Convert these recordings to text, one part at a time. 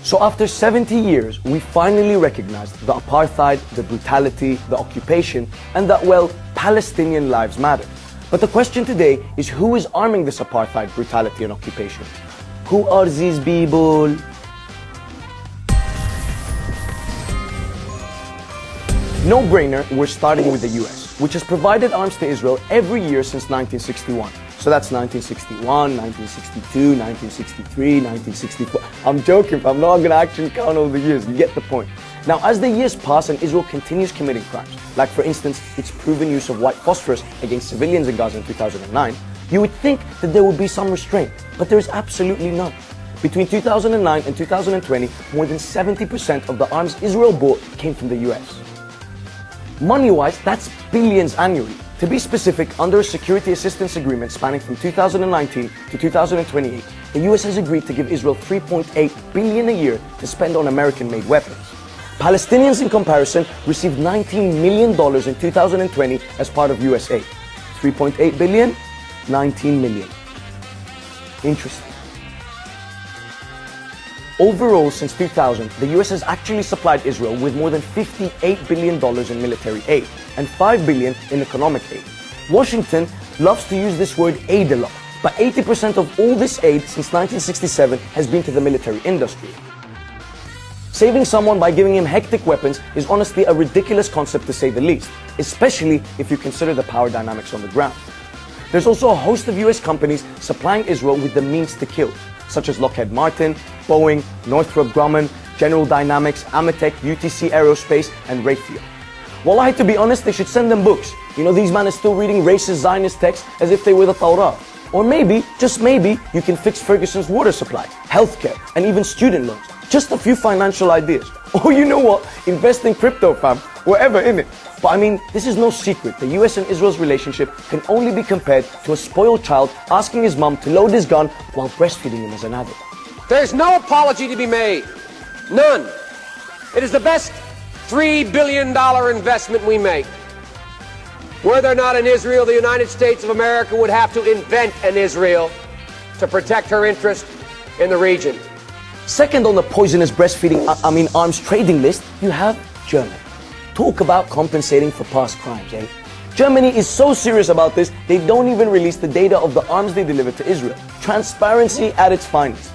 So after 70 years, we finally recognized the apartheid, the brutality, the occupation, and that, well, Palestinian lives matter. But the question today is, who is arming this apartheid, brutality, and occupation? Who are these people? No brainer, we're starting with the US, which has provided arms to Israel every year since 1961. So that's 1961, 1962, 1963, 1964. I'm joking, I'm not going to actually count all the years. You get the point. Now, as the years pass and Israel continues committing crimes, like for instance, its proven use of white phosphorus against civilians in Gaza in 2009, you would think that there would be some restraint, but there is absolutely none. Between 2009 and 2020, more than 70% of the arms Israel bought came from the US. Money-wise, that's billions annually. To be specific, under a security assistance agreement spanning from 2019 to 2028, the US has agreed to give Israel $3.8 billion a year to spend on American-made weapons. Palestinians, in comparison, received $19 million in 2020 as part of US aid. 3.8 billion, 19 million. Interesting. Overall, since 2000, the US has actually supplied Israel with more than $58 billion in military aid and $5 billion in economic aid. Washington loves to use this word aid a lot, but 80% of all this aid since 1967 has been to the military industry. Saving someone by giving him hectic weapons is honestly a ridiculous concept, to say the least, especially if you consider the power dynamics on the ground. There's also a host of US companies supplying Israel with the means to kill, such as Lockheed Martin, Boeing, Northrop Grumman, General Dynamics, Ametek, UTC Aerospace, and Raytheon. Wallahi, to be honest, they should send them books. You know, these men are still reading racist Zionist texts as if they were the Torah. Or maybe, just maybe, you can fix Ferguson's water supply, healthcare, and even student loans. Just a few financial ideas. Or you know what? Invest in crypto, fam. Whatever, innit? But I mean, this is no secret. The US and Israel's relationship can only be compared to a spoiled child asking his mum to load his gun while breastfeeding him as an adult. There's no apology to be made. None. It is the best $3 billion investment we make. Were there not an Israel, the United States of America would have to invent an Israel to protect her interest in the region. Second on the poisonous breastfeeding, arms trading list, you have Germany. Talk about compensating for past crimes, eh? Germany is so serious about this, they don't even release the data of the arms they delivered to Israel. Transparency at its finest.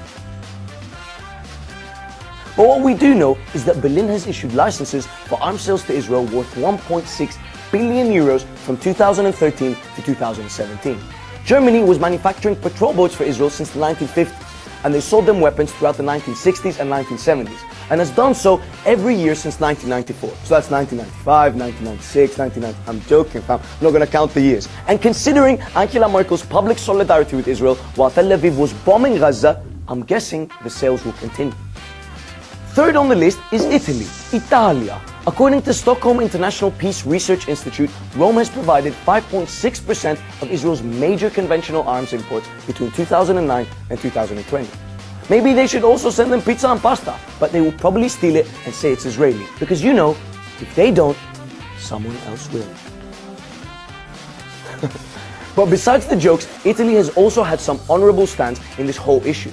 But what we do know is that Berlin has issued licenses for arms sales to Israel worth 1.6 billion euros from 2013 to 2017. Germany was manufacturing patrol boats for Israel since the 1950s, and they sold them weapons throughout the 1960s and 1970s, and has done so every year since 1994. So that's 1995, 1996, 1990. I'm joking, fam. I'm not going to count the years. And considering Angela Merkel's public solidarity with Israel while Tel Aviv was bombing Gaza, I'm guessing the sales will continue. Third on the list is Italy, Italia. According to Stockholm International Peace Research Institute, Rome has provided 5.6% of Israel's major conventional arms imports between 2009 and 2020. Maybe they should also send them pizza and pasta, but they will probably steal it and say it's Israeli. Because you know, if they don't, someone else will. But besides the jokes, Italy has also had some honorable stands in this whole issue.